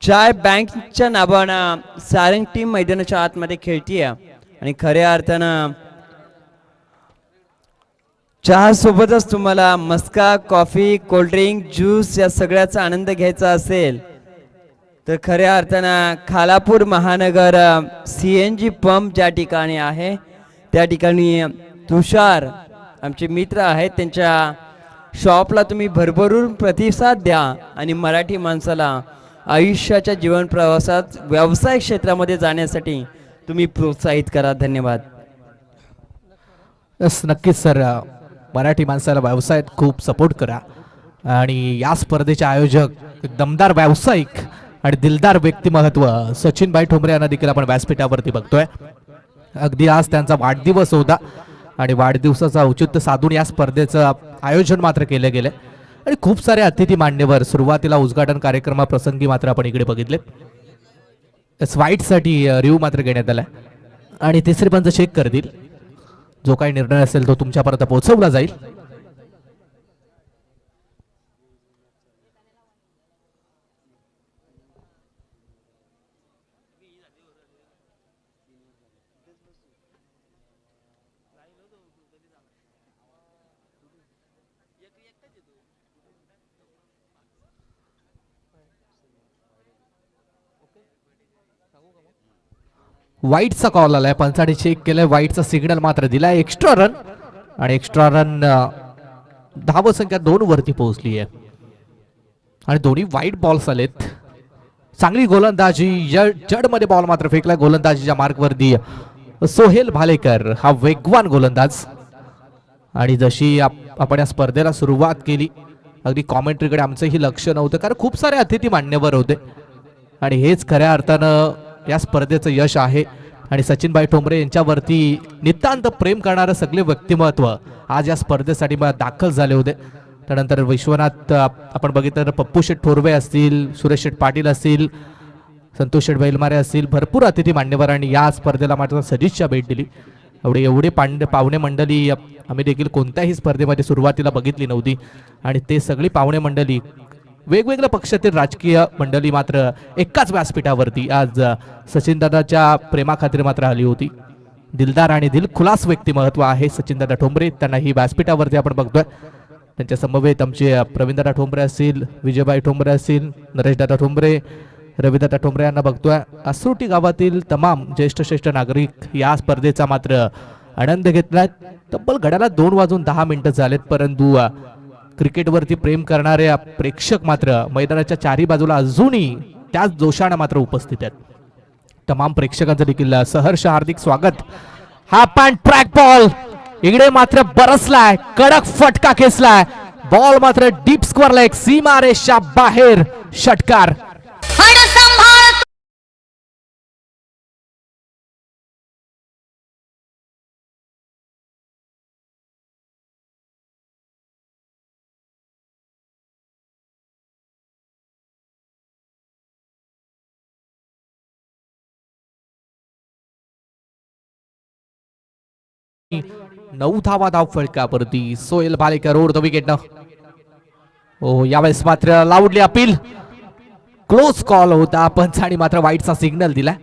चाय बँकच्या नावानं सारंग टीम मैदानाच्या आतमध्ये खेळतीये आणि खऱ्या अर्थानं चहा सोबतच तुम्हाला मस्का, कॉफी, कोल्ड्रिंक, ज्यूस या सगळ्याचा आनंद घ्यायचा असेल तर खऱ्या अर्थानं खालापूर महानगर CNG पंप ज्या ठिकाणी आहे त्या ठिकाणी तुषार आमचे मित्र आहेत, त्यांच्या शॉपला तुम्ही भरभरून प्रतिसाद द्या आणि मराठी माणसाला आयुष्याच्या जीवन प्रवासात व्यवसाय क्षेत्रामध्ये जाण्यासाठी तुम्ही प्रोत्साहित करा. धन्यवाद. नक्कीच सर, मराठी माणसाला व्यवसायात खूप सपोर्ट करा आणि या स्पर्धेचे आयोजक दमदार व्यावसायिक आणि दिलदार व्यक्तिमत्व सचिनभाई ठोंबरे यांना देखील आपण व्यासपीठावरती बघतोय. अगदी आज त्यांचा वाढदिवस होता आणि वाढदिवसाचा औचित्य साधून या स्पर्धेचं आयोजन मात्र केलं गेलं आणि खूप सारे अतिथी मान्यवर सुरुवातीला उद्घाटन कार्यक्रमाप्रसंगी मात्र आपण इकडे बघितले. व्हाईटसाठी रिव्ह्यू मात्र घेण्यात आला आणि तिसरे पंच चेक करतील. जो काही निर्णय असेल तो तुमच्यापर्यंत पोहोचवला जाईल. वाईटचा कॉल आलाय, पंचाने चेक केलाय, वाईटचा सिग्नल मात्र दिलाय. एक्स्ट्रा रन आणि एक्स्ट्रा रन धावसंख्या 2 वरती पोहोचली आहे आणि दोन्ही वाईट बॉल्स आलेत. चांगली गोलंदाजी, जडमध्ये बॉल मात्र फेकला गोलंदाजीच्या मार्कवरती सोहेल भालेकर हा वेगवान गोलंदाज. आणि जशी आपण या स्पर्धेला सुरुवात केली अगदी कॉमेंट्रीकडे आमचंही लक्ष नव्हतं कारण खूप सारे अतिथी मान्यवर होते आणि हेच खऱ्या अर्थानं या स्पर्धेचं यश आहे. आणि सचिनभाई ठोंबरे यांच्यावरती नितांत प्रेम करणारं सगळे व्यक्तिमत्व आज या स्पर्धेसाठी दाखल झाले होते. त्यानंतर विश्वनाथ आपण बघितलं तर पप्पू शेठ थोरवे असतील, सुरेश शेठ पाटील असतील, संतोष शेठ बैलमारे असतील, भरपूर अतिथी मान्यवरांनी या स्पर्धेला मात्र सदिच्छा भेट दिली. एवढे पाहुणे मंडळी आम्ही देखील कोणत्याही स्पर्धेमध्ये सुरुवातीला बघितली नव्हती आणि ते सगळी पाहुणे मंडळी वेगवेगळ्या पक्षातील राजकीय मंडळी मात्र एकाच व्यासपीठावरती आज सचिनदादाच्या प्रेमाखातीर मात्र आली होती. दिलदार आणि दिलखुलास व्यक्तिमत्व आहे सचिनदादा ठोंबरे, त्यांना ही व्यासपीठावरती आपण बघतोय. त्यांच्या समवेत आमचे प्रवीणदादा ठोंबरे असतील, विजयभाई ठोंबरे असतील, नरेशदादा ठोंबरे, रविदादा ठोंबरे यांना बघतोय. आसरोटी गावातील तमाम ज्येष्ठ नागरिक या स्पर्धेचा मात्र आनंद घेतलाय. तब्बल घड्याला 2:10 झालेत परंतु क्रिकेटवरती प्रेम करणारे प्रेक्षक मात्र मैदानाच्या चारी बाजूला अजूनही त्याच जोशाने मात्र उपस्थित आहेत. तमाम प्रेक्षकांचं देखील सहर्ष हार्दिक स्वागत. हा पॅन्ट ट्रॅक बॉल इकडे मात्र बरसलाय, कडक फटका खेचलाय, बॉल मात्र डीप स्क्वेअर लेग सीमा रेषा बाहेर षटकार. नऊ धावा धाव फलकावरती Sohel Bhalekar over the wicket. हो, यावेळेस मात्र लाऊडली अपील, क्लोज कॉल होता, पंचांनी मात्र वाईटचा सिग्नल दिला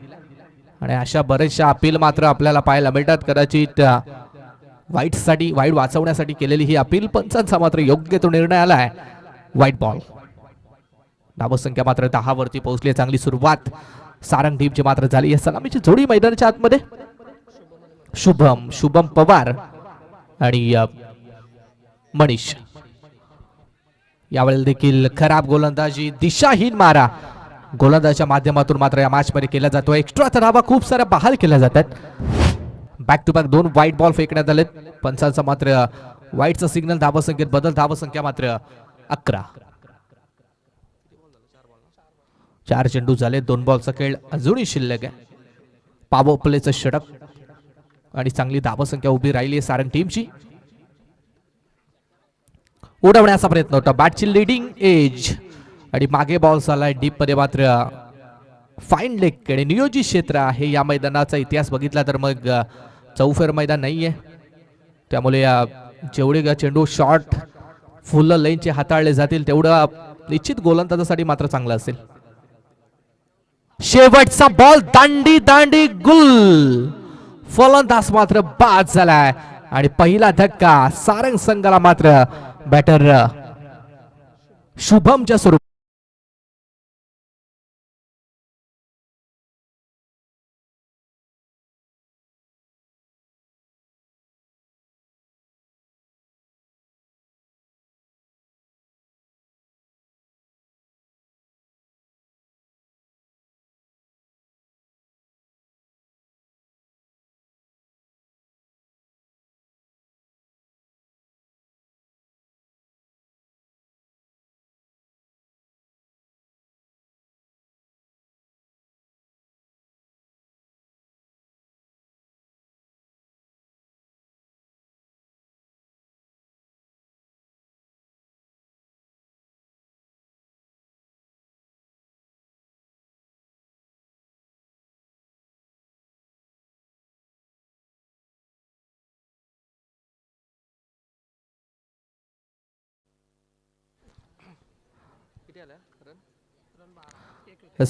आणि अशा बरेचशा अपील मात्र आपल्याला पाहायला मिळतात. कदाचित वाईट वाचवण्यासाठी केलेली ही अपील पंचांचा मात्र योग्य तो निर्णय आला आहे. वाईट बॉल. धावसंख्या मात्र 10 वरती पोहोचली. चांगली सुरुवात सारंग टीमची मात्र झाली. या सलामीची जोडी मैदानाच्या आतमध्ये शुभम पवार आणि मनीष. यावेळेला देखील खराब गोलंदाजी, दिशाहीन मारा गोलंदाजीच्या माध्यमातून मात्र या मॅच मध्ये केला जातो. एक्स्ट्रा धावा खूप साऱ्या बहाल केल्या जातात. Back to back 2 white ball फेकण्यात आलेत. पंचांचा मात्र व्हाईटचा सिग्नल. धावसंख्येत बदल, धावसंख्या मात्र 11. 4 चेंडू झाले, 2 बॉलचा खेळ अजूनही शिल्लक आहे. पॉवर प्लेचं षटक आणि चांगली धावसंख्या उभी राहिली आहे सारंग टीमची. उडवण्याचा प्रयत्न होता, बॅटची लीडिंग एज आणि मागे बॉल झालाय डीप मध्ये. मात्र फाईन लेग आणि नियोजित क्षेत्र आहे. या मैदानाचा इतिहास बघितला तर मग चौफेर मैदान नाहीये, त्यामुळे जेवढे चेंडू शॉर्ट फुल लेनचे हाताळले जातील तेवढं निश्चित गोलंदाजासाठी मात्र चांगलं असेल. शेवटचा बॉल दांडी दांडी गुल, फलंदाज मात्र बाद झालाय आणि पहिला धक्का सारंग संघाला मात्र बॅटर शुभमच्या स्वरूप.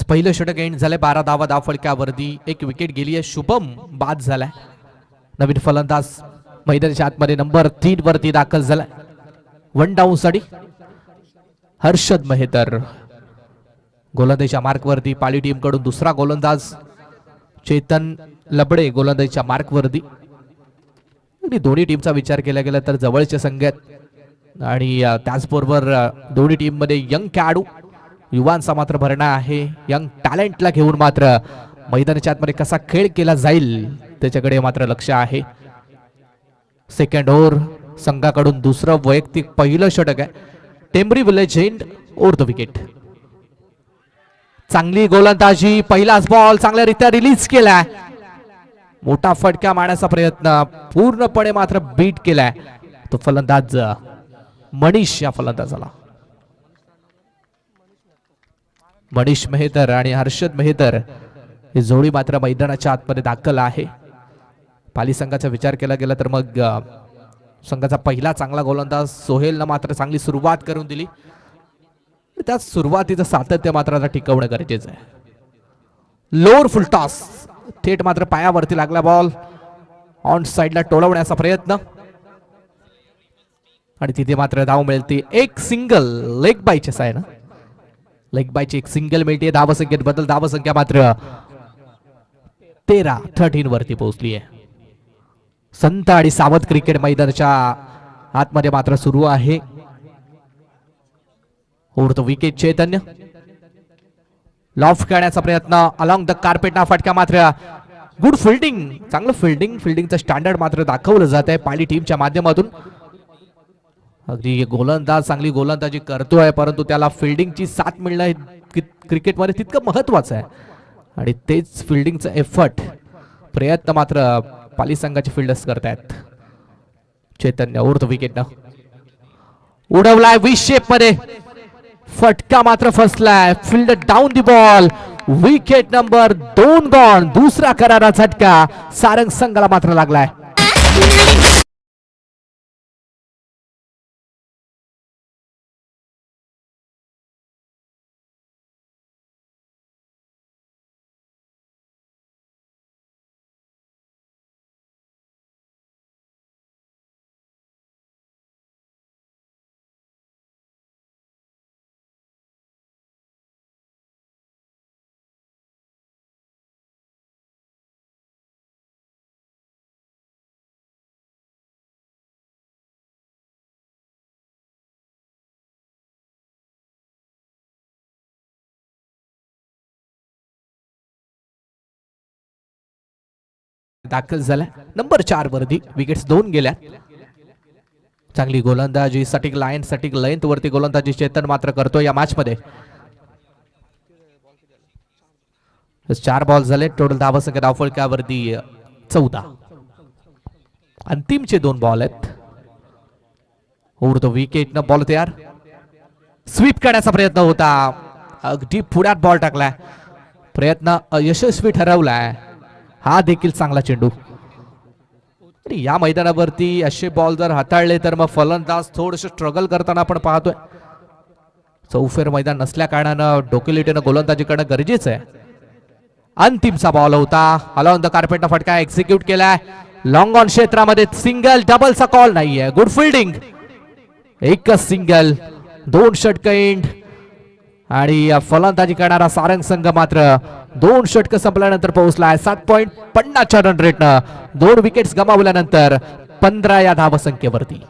पहिलं षटक एंड झालंय. 12 धावा धावफलकावरती, एक विकेट गेली आहे. शुभम बाद झालाय. नवीन फलंदाज मैदानाच्या आतमध्ये नंबर 3 वरती दाखल झालाय. 1 डाऊन साठी हर्षद मेहतर गोलंदाजीच्या मार्कवरती. पाली टीम कडून दुसरा गोलंदाज चेतन लबडे गोलंदाजीच्या मार्कवरती. आणि दोन्ही टीमचा विचार केला गेला तर जवळचे संघ आहेत आणि त्याचबरोबर दोन्ही टीम मध्ये यंग खेळाडू युवांचा मात्र भरणा आहे. यंग टॅलेंटला घेऊन मात्र मैदानाच्या आतमध्ये कसा खेळ केला जाईल त्याच्याकडे मात्र लक्ष आहे. सेकंड ओव्हर संघाकडून दुसरं वैयक्तिक पहिलं षटक आहे. Tembari village end over the wicket. चांगली गोलंदाजी, पहिलाच बॉल चांगल्यारीत्या रिलीज केलाय. मोठा फटका मारण्याचा प्रयत्न पूर्णपणे मात्र बीट केलाय तो फलंदाज मनीष. या फलंदाजाला मनीष मेहतर आणि हर्षद मेहतर ही जोडी मात्र मैदानाच्या आतमध्ये दाखल आहे. पाली संघाचा विचार केला गेला तर मग संघाचा पहिला चांगला गोलंदाज सोहेलनं मात्र चांगली सुरुवात करून दिली. त्या सुरुवातीचं सातत्य मात्र आता टिकवणं गरजेचं आहे. लोअर फुल टॉस थेट मात्र पायावरती लागला बॉल. ऑन साइडला टोलवण्याचा प्रयत्न आणि तिथे मात्र धाव मिळते. एक सिंगल लेग बायच्या सायनं लेग बायची एक सिंगल मिळते. धावसंख्येत बदल, धावसंख्या मात्र 13 वरती पोहोचली आहे. संत आणि सावध क्रिकेट मैदानाच्या आतमध्ये मात्र सुरू आहे. Over the wicket Chaitanya loft करण्याचा प्रयत्न अलॉंग द कार्पेट ना फटका मात्र गुड फिल्डिंग. चांगलं फिल्डिंगचं स्टँडर्ड मात्र दाखवलं जात आहे पाली टीमच्या माध्यमातून. अगदी गोलंदाज चांगली गोलंदाजी करतोय परंतु त्याला फिल्डिंगची साथ मिळणं क्रिकेटमध्ये तितकं महत्वाचं आहे आणि तेच फिल्डिंगचं एफर्ट प्रयत्न मात्र पाली संघाचे फिल्डर्स करतायत. चैतन्य ओव्हर द विकेटनं उडवलाय वी शेप मध्ये. फटका मात्र फसलाय. Field down the ball. Wicket number 2 gone. दुसरा करारा झटका सारंग संघाला मात्र लागलाय. दाखल झाला नंबर 4 वरती. विकेट्स 2 गेल्या. चांगली गोलंदाजी, सटीक लाईन, सटीक लेंथ वरती गोलंदाजी चेतन मात्र करतो या मॅच मध्ये. 4 बॉल झाले. टोटल धावसंख्या धावफलकावरती 14. अंतिमचे 2 बॉल आहेत. ओव्हर द विकेट न बॉल तयार. स्वीप करण्याचा प्रयत्न होता. अगदी पुढ्यात बॉल टाकलाय. प्रयत्न यशस्वी ठरवलाय. हा देखील चांगला चेंडू. या मैदानावरती असे बॉल जर हाताळले तर मग फलंदाज थोडस स्ट्रगल करताना आपण पाहतोय. चौफेर मैदान नसल्या कारणानं डोकेलिटीनं गोलंदाजी करणं गरजेचं आहे. अंतिमचा बॉल होता, ऑन द कार्पेटचा फटका एक्झिक्यूट केलाय. लॉंग ऑन क्षेत्रामध्ये सिंगल, डबलचा कॉल नाहीये. गुड फिल्डिंग, एकच सिंगल, 2 षटक एंड. आणि फलंदाजी करणारा सारंग संघ मात्र 2 षटक संपल्यानंतर पोहोचलाय 7.50 रन रेटनं. 2 विकेट्स गमावल्यानंतर 15 या धावसंख्येवरती.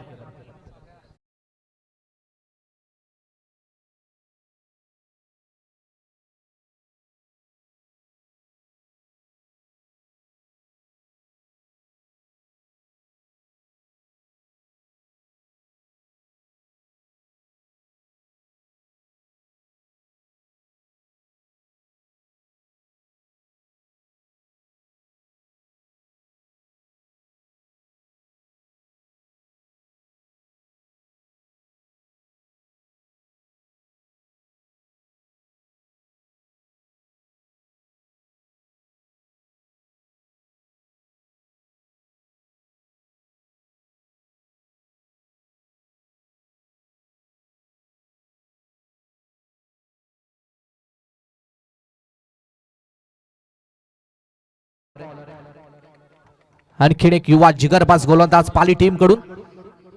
आणखीन एक युवा जिगरबाज गोलंदाज पाली टीम कडून.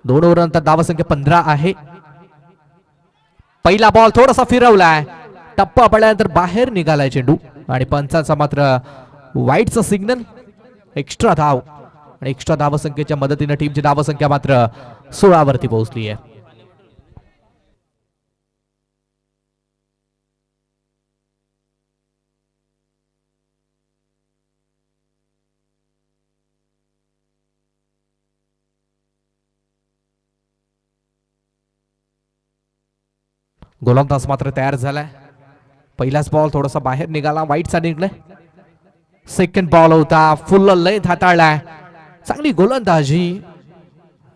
2 ओव्हरनंतर धावसंख्या 15 आहे. पहिला बॉल थोडासा फिरवलाय, टप्पा पडल्यानंतर बाहेर निघालाय चेंडू आणि पंचांचा मात्र वाईटचा सिग्नल. एक्स्ट्रा धाव आणि एक्स्ट्रा धावसंख्येच्या मदतीने टीमची धावसंख्या मात्र 16 वरती पोहोचली आहे. गोलंदाज मात्र तयार झालाय. पहिलाच बॉल थोडासा बाहेर निघाला, वाईटचा निघलाय. सेकंड बॉल होता, फुल लेंथ हाताळलाय. चांगली गोलंदाजी,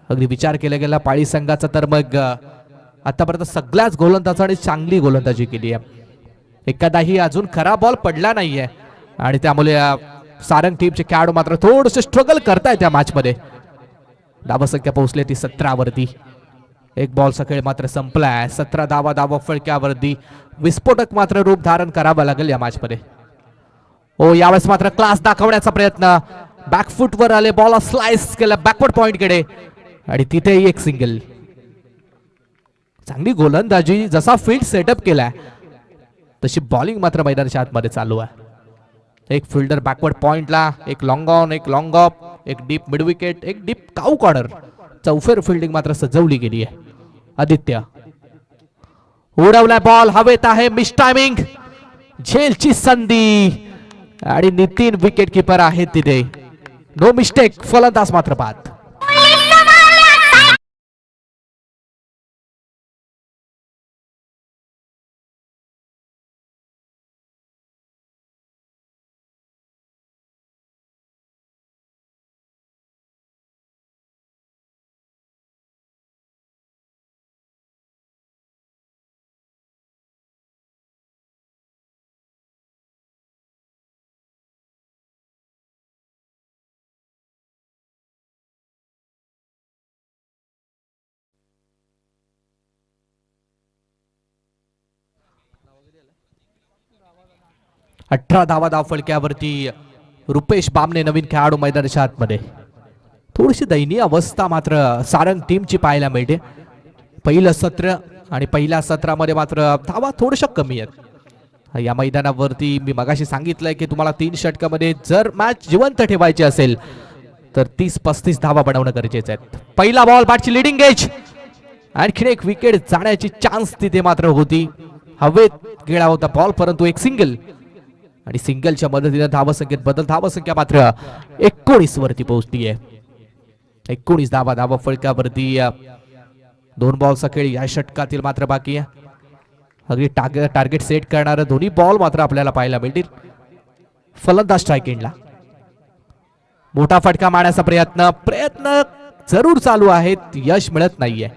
अगदी विचार केला गेला पाळी संघाचा तर मग आतापर्यंत सगळ्याच गोलंदाजांनी चांगली गोलंदाजी केली आहे. एखादाही अजून खरा बॉल पडला नाहीये आणि त्यामुळे सारंग टीमचे खेळाडू मात्र थोडंसं स्ट्रगल करतायत त्या मॅच मध्ये. धावसंख्या पोहोचली ती 17 वरती. एक बॉलचा खेळ मात्र संपलाय. 17 धावा फळक्यावरती. विस्फोटक मात्र रूप धारण करावं लागेल या मॅच मध्ये. ओ यावेळेस मात्र क्लास दाखवण्याचा प्रयत्न. बॅकफुट वर आले, बॉल स्लाइस केला बॅकवर्ड पॉइंट कडे आणि तिथेही एक सिंगल. चांगली गोलंदाजी, जसा फील्ड सेटअप केलाय तशी बॉलिंग मात्र मैदानाच्या आतमध्ये चालू आहे. एक फिल्डर बॅकवर्ड पॉइंटला, एक लॉंग ऑन, एक लॉंग ऑफ, एक डीप मिड विकेट, एक डीप काऊ कॉर्नर. चौफेर फिल्डिंग मात्र सजवली गेली आहे. आदित्य उडवलाय बॉल, हवेत आहे, मिस टायमिंग, झेलची संधी आणि नितीन विकेट कीपर आहेत तिथे. नो मिस्टेक, फलंदाज मात्र बाद. अठरा धावा फलक्यावरती. रुपेश बामणे नवीन खेळाडू मैदानाच्या आतमध्ये. थोडीशी दयनीय अवस्था मात्र सारंग टीमची पाहायला मिळते. पहिलं सत्र आणि पहिल्या सत्रामध्ये मात्र धावा थोड्याशा कमी आहेत. या मैदानावरती मी मगाशी सांगितलंय की तुम्हाला 3 षटकामध्ये जर मॅच जिवंत ठेवायची असेल तर 30-35 धावा बनवणं गरजेचं आहे. पहिला बॉल, बॅटची लिडिंग एज. आणखीन एक विकेट जाण्याची चान्स तिथे मात्र होती. हवेत गेला होता बॉल, परंतु एक सिंगल आणि सिंगलच्या मदतीने धावसंख्येत बदल. धावसंख्या मात्र 19 वरती पोहोचली आहे. 19 धावा फळक्यावरती. 2 बॉलचा खेळ या षटकातील मात्र बाकी आहे. अगदी टार्गेट सेट करणारे दोन्ही बॉल मात्र आपल्याला पाहायला मिळतील. फलंदाज स्ट्राईक एंडला. मोठा फटका मारण्याचा प्रयत्न जरूर चालू आहेत, यश मिळत नाहीये.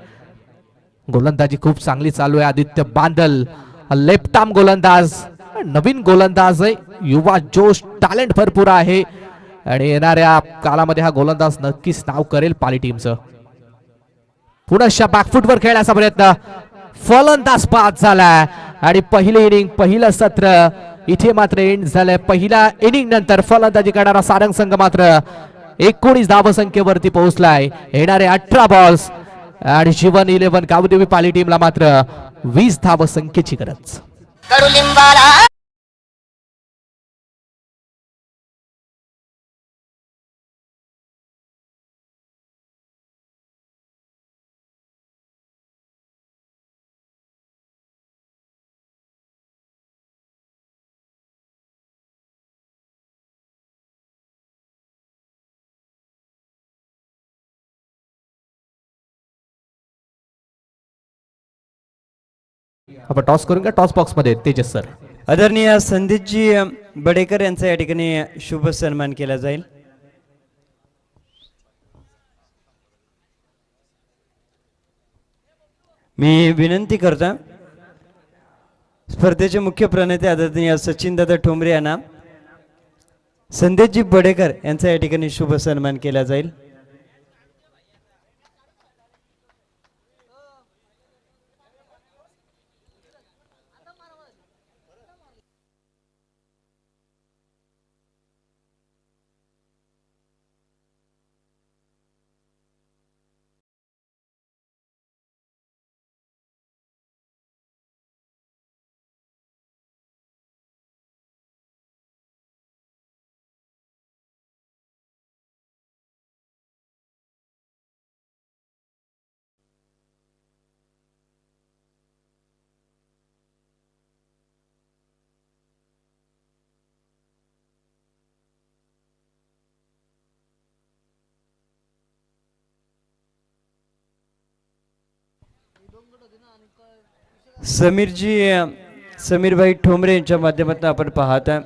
गोलंदाजी खूप चांगली चालू आहे. आदित्य बांदल लेफ्ट आर्म गोलंदाज, नवीन गोलंदाज आहे, युवा जोश, टॅलेंट भरपूर आहे आणि येणाऱ्या काळामध्ये हा गोलंदाज नक्कीच नाव करेल पाली टीमचं. पुनश्च बॅकफुटवर खेळण्याचा प्रयत्न. फलंदाज बाद झालाय आणि पहिली इनिंग पहिलं सत्र इथे मात्र एंड झालंय. पहिल्या इनिंग नंतर फलंदाजी करणारा सारंग संघ मात्र 19 धावसंख्येवरती पोहोचलाय. येणारे 18 बॉल्स आणि जीवन 11 गावदेवी पाली टीमला मात्र 20 धावसंख्येची गरज. आपण टॉस करून घ्या. टॉस बॉक्स मध्ये तेजस सर. आदरणीय संदीपजी बडेकर यांचा या ठिकाणी शुभ सन्मान केला जाईल. मी विनंती करतो स्पर्धेचे मुख्य प्रणेते आदरणीय सचिनदादा ठोंबरे यांना संदीपजी बडेकर यांचा या ठिकाणी शुभ सन्मान केला जाईल. समीरभाई ठोंबरे यांच्या माध्यमातून आपण पाहता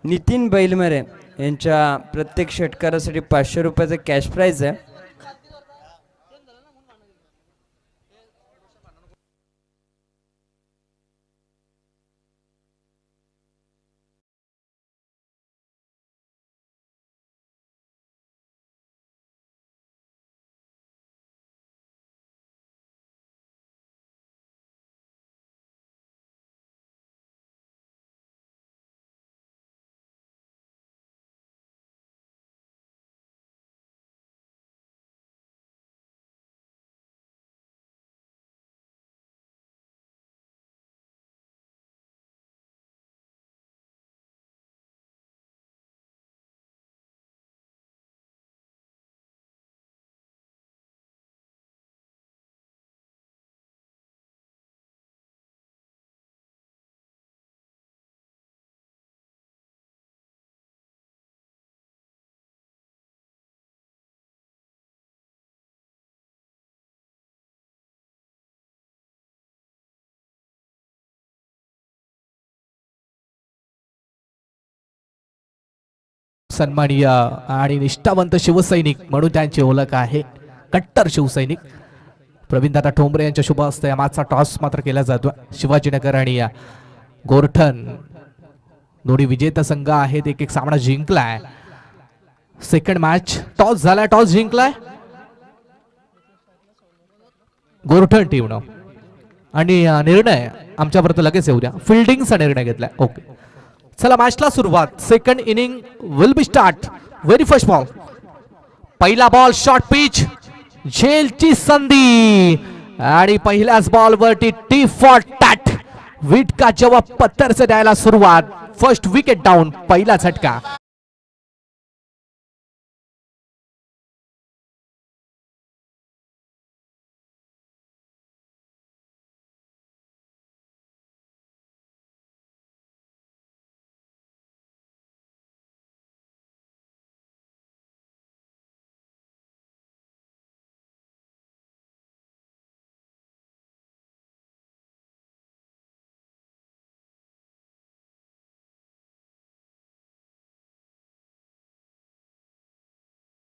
नितीन बैलमरे यांच्या प्रत्येक षटकारासाठी 500 रुपयाचं कॅश प्राइज आहे. सन्माननीय आणि निष्ठावंत शिवसैनिक म्हणून त्यांची ओळख आहे. कट्टर शिवसैनिक प्रवीणदादा ठोंबरे यांच्या शुभ हस्ते मागचा टॉस मात्र केला जातो. शिवाजीनगर आणि गोरठण दोन्ही विजेता संघ आहेत. एक सामना जिंकलाय. सेकंड मॅच टॉस झालाय. टॉस जिंकलाय गोरठण टीमनं आणि निर्णय आमच्यापर्यंत लगेच येऊ द्या. फिल्डिंगचा निर्णय घेतलाय. ओके चला मॅचला सुरुवात. Second inning will be start. Very first ball. पहिला बॉल शॉर्ट पिच झेलची संधी आणि पहिल्याच बॉल वरती टी फॉर टॅट. विटका जेव्हा पत्तरचे द्यायला सुरुवात. First wicket down. पहिला झटका.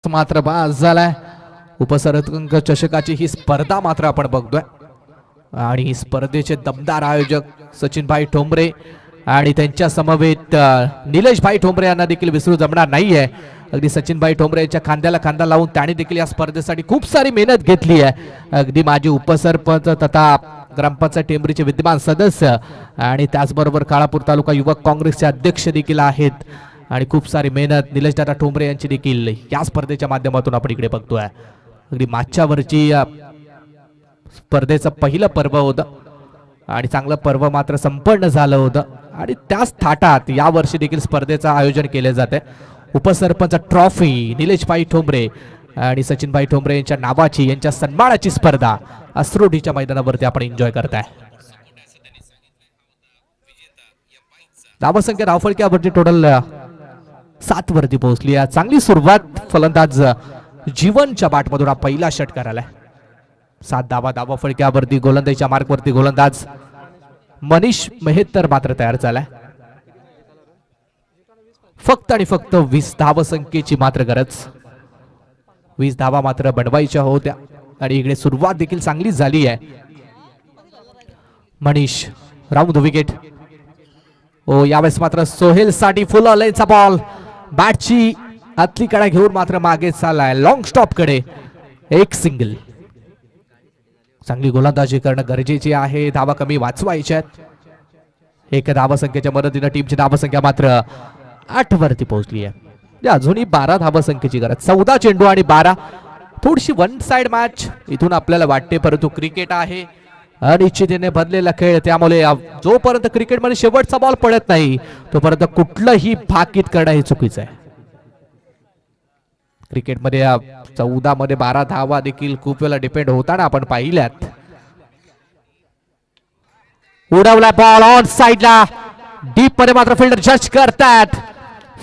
मात्र बाज झालाय. उपसरपंच चषकाची ही स्पर्धा मात्र आपण बघतोय आणि स्पर्धेचे दमदार आयोजक सचिनभाई ठोंबरे आणि त्यांच्या समवेत निलेशभाई ठोंबरे यांना देखील विसरू जमणार नाहीये. अगदी सचिनभाई ठोंबरे यांच्या खांद्याला खांदा लावून त्यांनी देखील या स्पर्धेसाठी खूप सारी मेहनत घेतली आहे. अगदी माजी उपसरपंच तथा ग्रामपंचायत टेंभरीचे विद्यमान सदस्य आणि त्याचबरोबर काळापूर तालुका युवक काँग्रेसचे अध्यक्ष देखील आहेत आणि खूप सारी मेहनत निलेशदादा ठोंबरे यांची देखील या स्पर्धेच्या माध्यमातून आपण इकडे बघतोय. अगदी मागच्यावरची स्पर्धेचं पहिलं पर्व होतं आणि चांगलं पर्व मात्र संपन्न झालं होतं आणि त्याच थाटात या वर्षी देखील स्पर्धेचं आयोजन केले जाते. उपसरपंच ट्रॉफी निलेशभाई ठोंबरे आणि सचिनभाई ठोंबरे यांच्या नावाची यांच्या सन्मानाची स्पर्धा अस्रोडीच्या मैदानावरती आपण एन्जॉय करताय. धावसंख्या धावफलक्यावरती टोटल 7 वरती पोहोचली आहे. चांगली सुरुवात फलंदाज जीवनच्या बाटमधून हा पहिला षटकार आलाय. 7 धावा फलक्यावरती गोलंदाजीच्या मार्कवरती गोलंदाज मनीष मेहतर मात्र तयार झालाय. फक्त आणि फक्त 20 धावसंख्येची मात्र गरज. 20 धावा मात्र बनवायच्या होत्या आणि इकडे सुरुवात देखील चांगली झाली आहे. Manish round the wicket. ओ यावेळेस मात्र सोहेल साठी फुल ऑनलाईनचा बॉल बॅटची आतली कडा घेऊन मात्र मागे चाललाय. लॉंग स्टॉप कडे एक सिंगल. चांगली गोलंदाजी करणं गरजेची आहे. धावा कमी वाचवायच्या आहेत. एक धावसंख्येच्या मदतीनं टीमची धावसंख्या मात्र 8 वरती पोहोचली आहे. अजूनही 12 धावसंख्येची गरज. 14 चेंडू आणि 12. थोडीशी वन साइड मॅच इथून आपल्याला वाटते परंतु क्रिकेट आहे अनिश्चिततेने बनलेला खेळ. त्यामुळे जोपर्यंत क्रिकेटमध्ये शेवटचा बॉल पडत नाही तोपर्यंत कुठलंही भाकीत करणं हे चुकीचं आहे. क्रिकेटमध्ये 14 मध्ये 12 धावा देखील खूप वेळा डिपेंड होताना आपण पाहिल्यात. उडवला बॉल ऑन साइडला. डीप मध्ये मात्र फिल्डर जज करतात.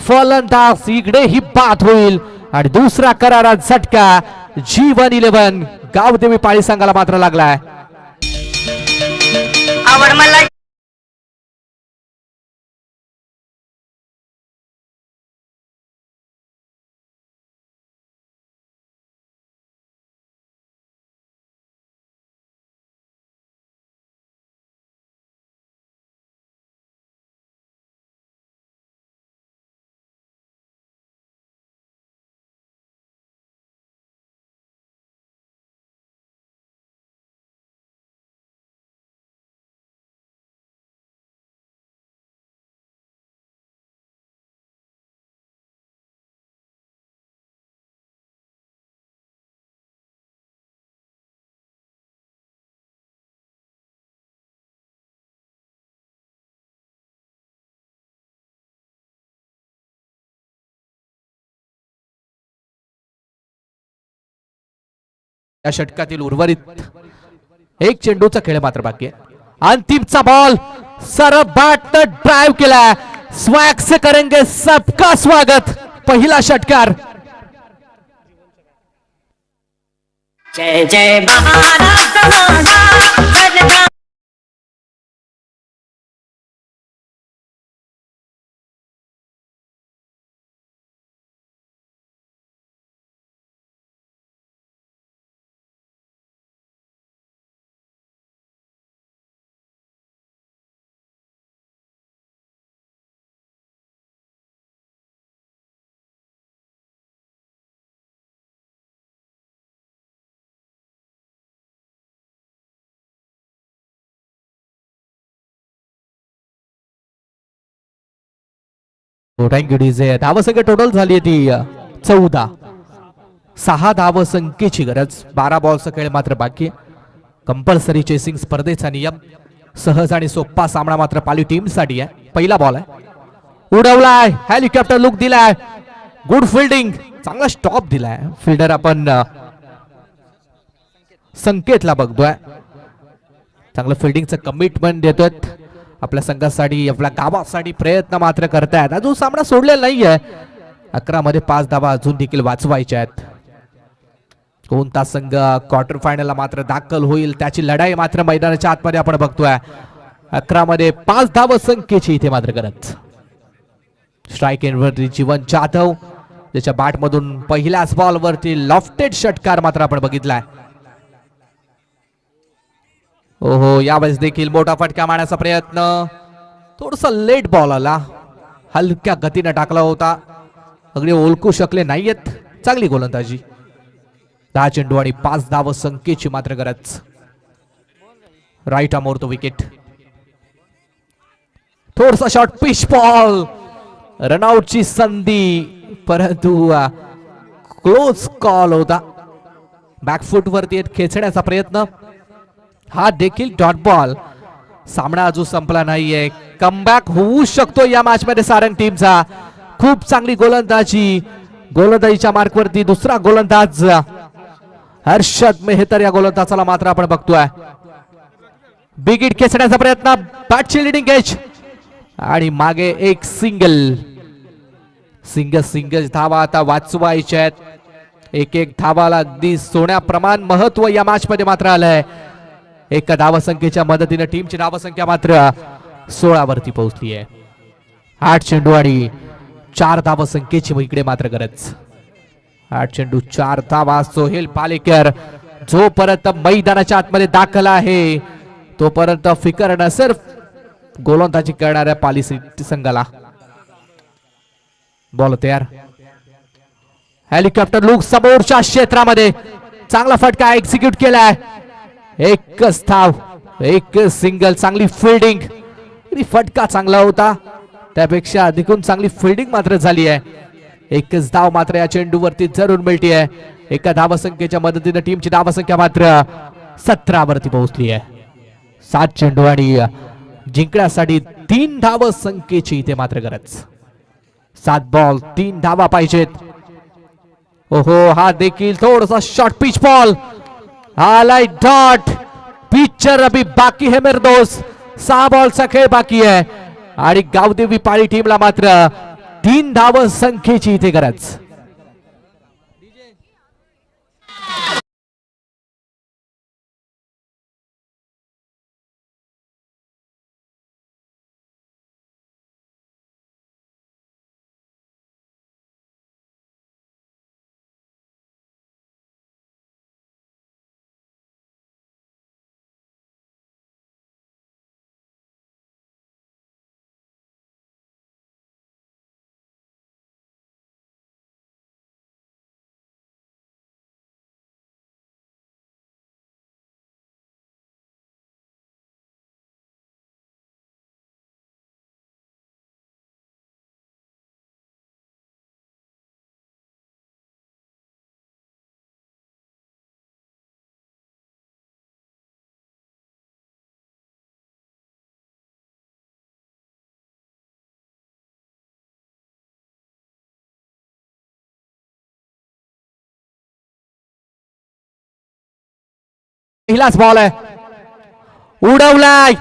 फलंदाज इकडे ही बाद होईल आणि दुसरा करारा झटका G111 गावदेवी पाळी संघाला मात्र लागलाय. आवड मला या षटकातील उर्वरित एक चेंडूचा खेळ मात्र बाकी आहे. अंतिमचा बॉल सरळ बॅट ड्राइव केला. स्वॅग से करेंगे सबका स्वागत. पहिला षटकार. जय जय भारत माता. Thank you DJ. धावसंख्या टोटल झाली आहे ती 14. 6 धावसंख्येची गरज. 12 बॉलचा खेळ मात्र बाकी. कंपल्सरी चेसिंग स्पर्धेचा नियम. सहज आणि सोपा सामना मात्र पाली टीम साठी आहे. पहिला बॉल आहे. उडवलाय. हेलिकॉप्टर लुक दिलाय. Good fielding. चांगला स्टॉप दिलाय. फिल्डर आपण संकेतला बघतोय. चांगलं फिल्डिंगचं कमिटमेंट देतोय. आपल्या संघासाठी आपल्या गावासाठी प्रयत्न मात्र करतायत. अजून सामना सोडलेला नाहीये. 11 मध्ये 5 धावा अजून देखील वाचवायच्या आहेत. कोणता संघ क्वार्टर फायनलला मात्र दाखल होईल त्याची लढाई मात्र मैदानाच्या आतमध्ये आपण बघतोय. 11 मध्ये 5 धावा संख्येची इथे मात्र गरज. स्ट्राईक एंडवरती जीवन जाधव ज्याच्या बॅट मधून पहिल्याच बॉल वरती लॉफ्टेड षटकार मात्र आपण बघितलाय. ओहो यावेळेस देखील मोठा फटका मारण्याचा प्रयत्न. थोडासा लेट बॉल आला. हलक्या गतीने टाकला होता. अगदी ओळखू शकले नाहीयेत. चांगली गोलंदाजी. 10 चेंडू आणि 5 धाव संख्येची मात्र गरज. राईट अमोर तो विकेट. थोडसा शॉट पिच बॉल, रनआउटची संधी परंतु क्लोज कॉल होता. बॅकफुट वरती खेचण्याचा प्रयत्न, हा देखील डॉट बॉल. सामना अजून संपला नाहीये, कमबॅक होऊ शकतो या मॅच मध्ये सारंग टीमचा. खूप चांगली गोलंदाजीच्या मार्कवरती दुसरा गोलंदाज हर्षद मेहतर या गोलंदाजाला मात्र आपण बघतोय. बिग हिट खेचण्याचा प्रयत्न, बॅटची लिडिंग एज आणि मागे एक सिंगल धावा आता वाचवायच्या आहेत. एक धावाला अगदी सोन्याप्रमाण महत्व या मॅच मध्ये मात्र आलंय. एका धावसंख्येच्या मदतीने टीमची धावसंख्या मात्र 16 वरती पोहोचली आहे. 8 चेंडू आणि 4 धावसंख्येची इकडे मात्र गरज. 8 चेंडू 4 धावा. सोहेल पालेकर जोपर्यंत मैदानाच्या आतमध्ये दाखल आहे तोपर्यंत फिकर नसेल गोलंदाजी करणाऱ्या पाली संघाला. बॉल तयार, हेलिकॉप्टर लुक समोरच्या क्षेत्रामध्ये चांगला फटका एक्झिक्यूट केलाय. एकच धाव, एक सिंगल. चांगली फिल्डिंग, फटका चांगला होता त्यापेक्षा अधिकून चांगली फिल्डिंग मात्र झाली आहे. एकच धाव मात्र या चेंडूवरती जरूर मिळते आहे. एका धावसंख्येच्या मदतीने टीमची धावसंख्या मात्र 17 वरती पोहोचली आहे. 7 चेंडू आणि जिंकण्यासाठी 3 धावसंख्येची इथे मात्र गरज. 7 बॉल 3 धावा पाहिजेत. ओहो, हा देखील थोडासा शॉर्ट पिच बॉल आलाय. डॉट पिक्चर अभी बाकी है मेरे दोस्त. 6 बॉलचा खेळ बाकी आहे आणि गावदेवी पाळी टीमला मात्र 3 धावसंख्येची इथे गरज. पहिलाच बॉल आहे, उडवलाय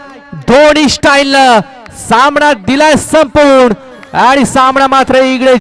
दोन्ही स्टाईल. सामना दिलाय संपूर्ण आणि सामना मात्र इकडे